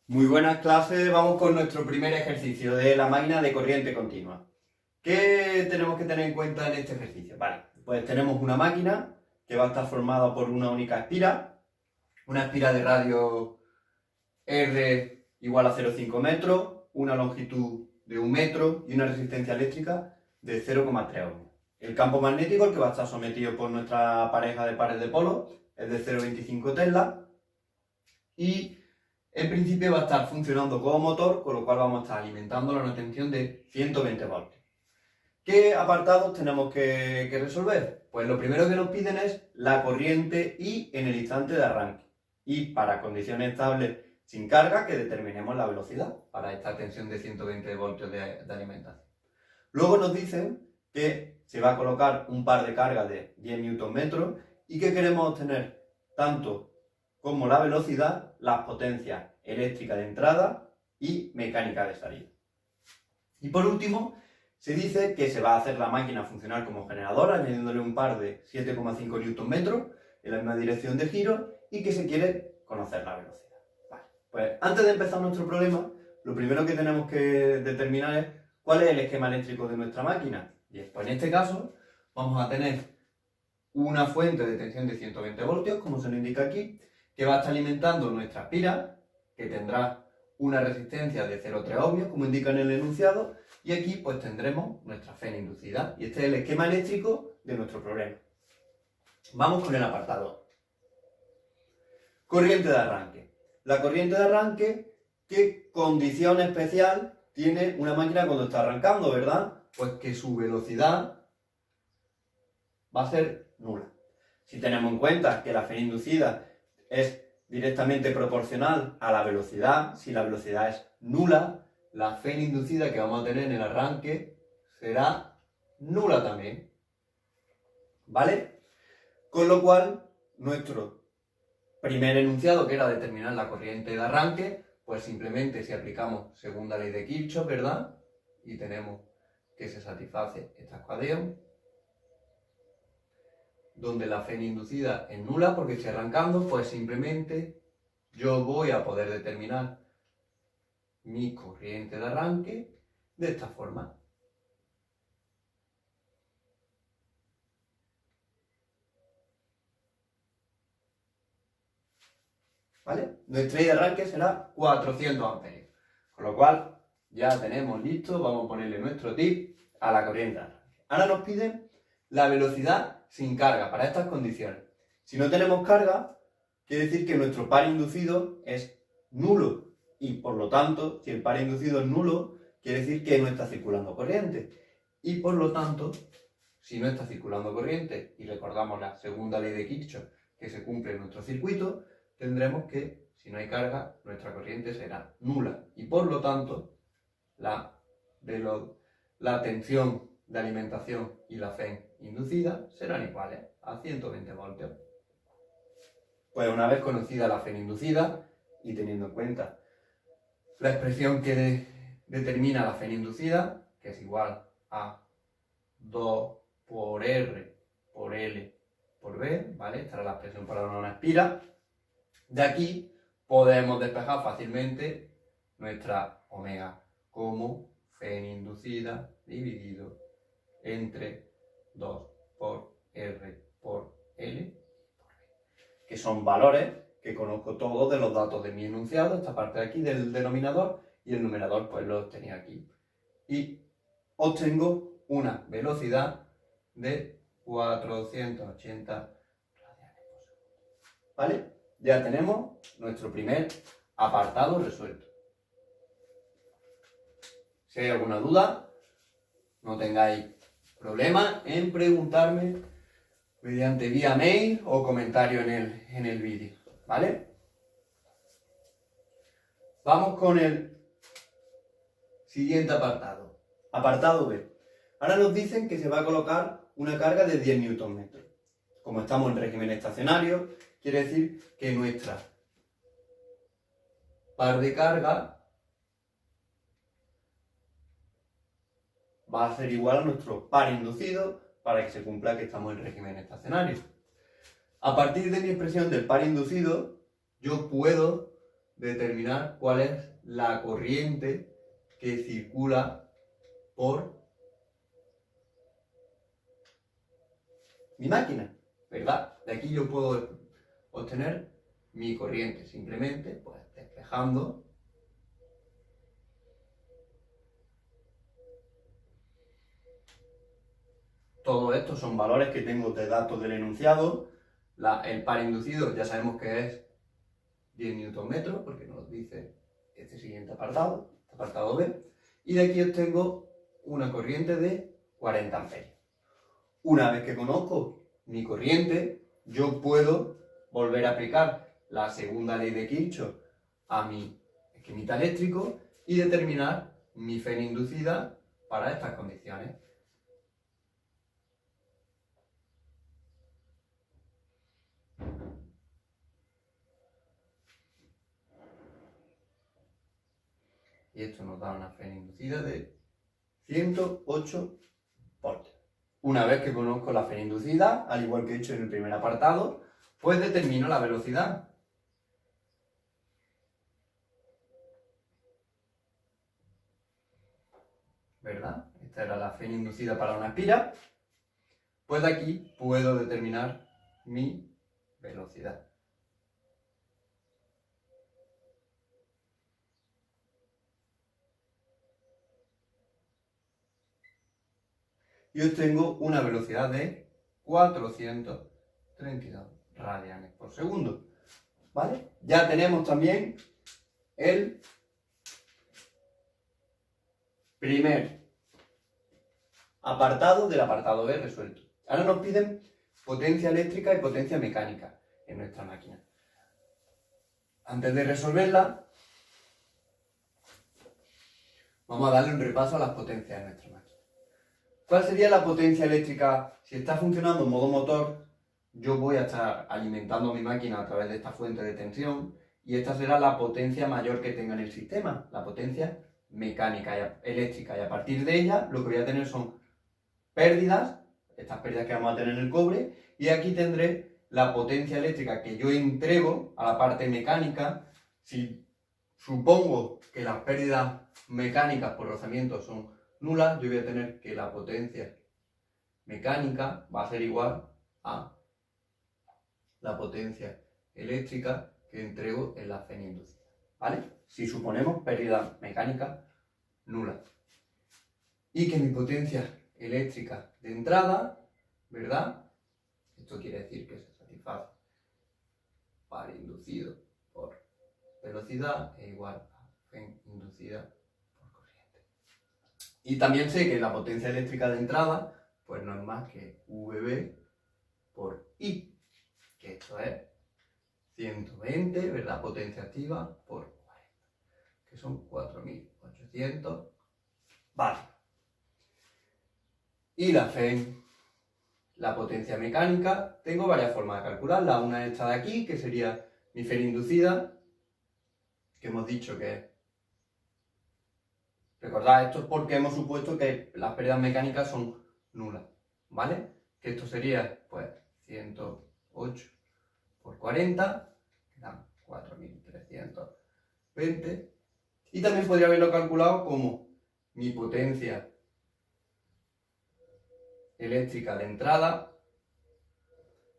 Muy buenas clases, vamos con nuestro primer ejercicio de la máquina de corriente continua. ¿Qué tenemos que tener en cuenta en este ejercicio? Vale, pues tenemos una máquina que va a estar formada por una única espira, una espira de radio R igual a 0,5 metros, una longitud de 1 metro y una resistencia eléctrica de 0,3 ohmios. El campo magnético, el que va a estar sometido por nuestra pareja de pares de polos, es de 0,25 Tesla y en principio va a estar funcionando como motor, con lo cual vamos a estar alimentándolo a una tensión de 120 voltios. ¿Qué apartados tenemos que resolver? Pues lo primero que nos piden es la corriente I en el instante de arranque. Y para condiciones estables sin carga, que determinemos la velocidad para esta tensión de 120 voltios de alimentación. Luego nos dicen que se va a colocar un par de cargas de 10 Nm y que queremos obtener tanto como la velocidad, las potencias eléctricas de entrada y mecánica de salida. Y por último, se dice que se va a hacer la máquina funcionar como generador, añadiéndole un par de 7,5 Nm en la misma dirección de giro y que se quiere conocer la velocidad. Vale. Pues antes de empezar nuestro problema, lo primero que tenemos que determinar es cuál es el esquema eléctrico de nuestra máquina. Y pues en este caso vamos a tener una fuente de tensión de 120 voltios, como se nos indica aquí, que va a estar alimentando nuestra espira, que tendrá una resistencia de 0,3 ohmios, como indica en el enunciado, y aquí pues tendremos nuestra FEN inducida. Y este es el esquema eléctrico de nuestro problema. Vamos con el apartado. Corriente de arranque. La corriente de arranque, ¿qué condición especial tiene una máquina cuando está arrancando, verdad? Pues que su velocidad va a ser nula. Si tenemos en cuenta que la FEN inducida es directamente proporcional a la velocidad, si la velocidad es nula, la FEN inducida que vamos a tener en el arranque será nula también. ¿Vale? Con lo cual, nuestro primer enunciado, que era determinar la corriente de arranque, pues simplemente si aplicamos segunda ley de Kirchhoff, ¿verdad? Y tenemos que se satisface esta ecuación, donde la FEN inducida es nula porque estoy arrancando, pues simplemente yo voy a poder determinar mi corriente de arranque de esta forma. ¿Vale? Nuestra I de arranque será 400 amperios. Con lo cual, ya tenemos listo, vamos a ponerle nuestro tip a la corriente de arranque. Ahora nos piden la velocidad sin carga para estas condiciones. Si no tenemos carga, quiere decir que nuestro par inducido es nulo. Y por lo tanto, si el par inducido es nulo, quiere decir que no está circulando corriente. Y por lo tanto, si no está circulando corriente, y recordamos la segunda ley de Kirchhoff que se cumple en nuestro circuito, tendremos que, si no hay carga, nuestra corriente será nula. Y por lo tanto, la tensión de alimentación y la FEN inducida serán iguales a 120 voltios. Pues una vez conocida la FEN inducida y teniendo en cuenta la expresión que determina la FEN inducida, que es igual a 2 por R por L por B, ¿vale? Esta era la expresión para una espira. De aquí podemos despejar fácilmente nuestra omega como FEN inducida dividido entre 2 por R por L por B, que son valores que conozco todos de los datos de mi enunciado, esta parte de aquí del denominador, y el numerador pues lo tenía aquí. Y obtengo una velocidad de 480 radianes por segundo. ¿Vale? Ya tenemos nuestro primer apartado resuelto. Si hay alguna duda, no tengáis problema en preguntarme mediante vía mail o comentario en el vídeo, ¿vale? Vamos con el siguiente apartado. Apartado B. Ahora nos dicen que se va a colocar una carga de 10 Nm. Como estamos en régimen estacionario, quiere decir que nuestra par de carga va a ser igual a nuestro par inducido para que se cumpla que estamos en régimen estacionario. A partir de mi expresión del par inducido, yo puedo determinar cuál es la corriente que circula por mi máquina, ¿verdad? De aquí yo puedo obtener mi corriente, simplemente pues despejando todo esto son valores que tengo de datos del enunciado. El par inducido ya sabemos que es 10 Nm, porque nos dice este siguiente apartado, apartado B. Y de aquí obtengo una corriente de 40 amperios. Una vez que conozco mi corriente, yo puedo volver a aplicar la segunda ley de Kirchhoff a mi esquemita eléctrico y determinar mi fe inducida para estas condiciones. Y esto nos da una fe inducida de 108 voltios. Una vez que conozco la fe inducida, al igual que he hecho en el primer apartado, pues determino la velocidad. ¿Verdad? Esta era la fe inducida para una espira. Pues de aquí puedo determinar mi velocidad. Y obtengo una velocidad de 432 radianes por segundo. ¿Vale? Ya tenemos también el primer apartado del apartado B resuelto. Ahora nos piden potencia eléctrica y potencia mecánica en nuestra máquina. Antes de resolverla, vamos a darle un repaso a las potencias de nuestra máquina. ¿Cuál sería la potencia eléctrica? Si está funcionando en modo motor, yo voy a estar alimentando mi máquina a través de esta fuente de tensión y esta será la potencia mayor que tenga en el sistema, la potencia mecánica y eléctrica. Y a partir de ella lo que voy a tener son pérdidas, estas pérdidas que vamos a tener en el cobre, y aquí tendré la potencia eléctrica que yo entrego a la parte mecánica. Si supongo que las pérdidas mecánicas por rozamiento son nulas, yo voy a tener que la potencia mecánica va a ser igual a la potencia eléctrica que entrego en la fe inducida, ¿vale? Si suponemos pérdida mecánica nula. Y que mi potencia eléctrica de entrada, ¿verdad? Esto quiere decir que se satisface par inducido por velocidad es igual a fe inducida por corriente. Y también sé que la potencia eléctrica de entrada pues no es más que VB por I, que esto es 120, ¿verdad? Potencia activa por 40, que son 4800 vatios. Y la potencia mecánica, tengo varias formas de calcularla. Una es esta de aquí, que sería mi fe inducida, que hemos dicho que... Recordad, esto es porque hemos supuesto que las pérdidas mecánicas son nulas, ¿vale? Que esto sería, pues, 108 por 40, que dan 4320. Y también podría haberlo calculado como mi potencia eléctrica de entrada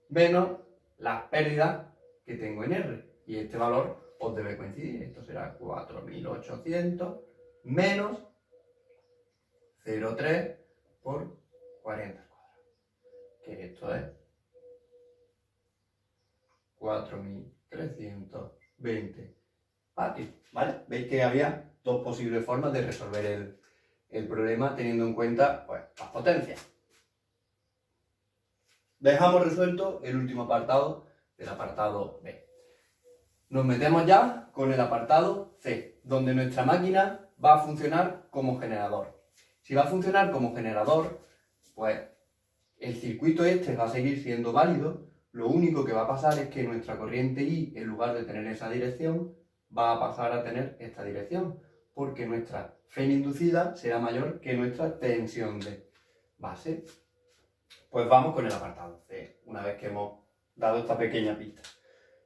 menos las pérdidas que tengo en R. Y este valor os debe coincidir. Esto será 4800 menos 0,3 por 40 al cuadrado. Que esto es 4320 vatios. ¿Vale? Veis que había dos posibles formas de resolver el problema teniendo en cuenta pues, las potencias. Dejamos resuelto el último apartado del apartado B. Nos metemos ya con el apartado C, donde nuestra máquina va a funcionar como generador. Si va a funcionar como generador, pues el circuito este va a seguir siendo válido. Lo único que va a pasar es que nuestra corriente I, en lugar de tener esa dirección, va a pasar a tener esta dirección, porque nuestra fe inducida será mayor que nuestra tensión de base. Pues vamos con el apartado C, una vez que hemos dado esta pequeña pista.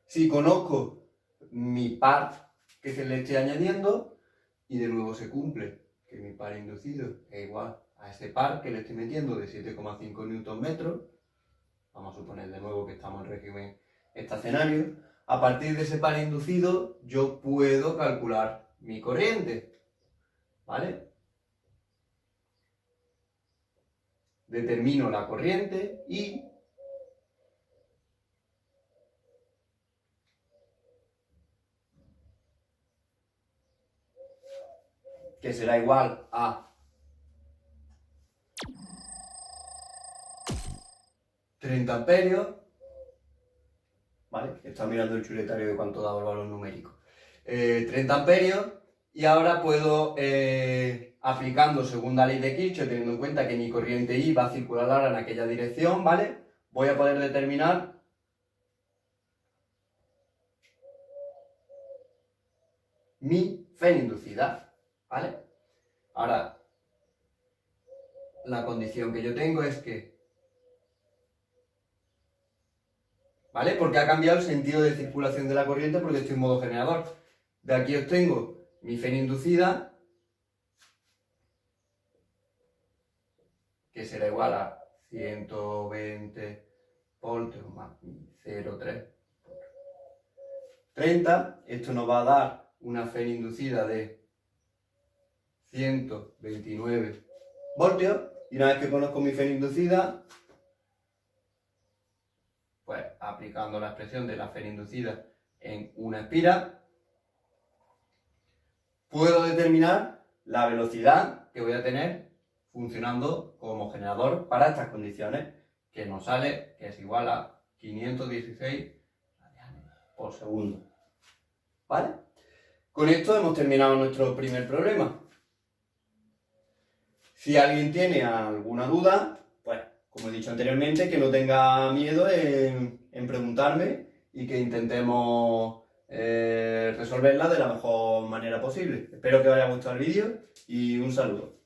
Si conozco mi par que se le esté añadiendo y de nuevo se cumple que mi par inducido es igual a ese par que le estoy metiendo de 7,5 Nm. Vamos a suponer de nuevo que estamos en régimen estacionario. A partir de ese par inducido yo puedo calcular mi corriente, ¿vale? Determino la corriente y que será igual a 30 amperios, ¿vale? Está mirando el chuletario de cuánto daba el valor numérico. 30 amperios, y ahora puedo, aplicando segunda ley de Kirchhoff, teniendo en cuenta que mi corriente I va a circular ahora en aquella dirección, ¿vale? Voy a poder determinar mi fe inducida, ¿vale? Ahora, la condición que yo tengo es que, ¿vale? Porque ha cambiado el sentido de circulación de la corriente porque estoy en modo generador. De aquí obtengo mi fe inducida, que será igual a 120 voltios más 0,3 por 30. Esto nos va a dar una fe inducida de 129 voltios. Y una vez que conozco mi fe inducida, pues aplicando la expresión de la fe inducida en una espira, puedo determinar la velocidad que voy a tener funcionando como generador para estas condiciones, que nos sale que es igual a 516 radianes por segundo. ¿Vale? Con esto hemos terminado nuestro primer problema. Si alguien tiene alguna duda, pues, como he dicho anteriormente, que no tenga miedo en preguntarme y que intentemos resolverla de la mejor manera posible. Espero que os haya gustado el vídeo y un saludo.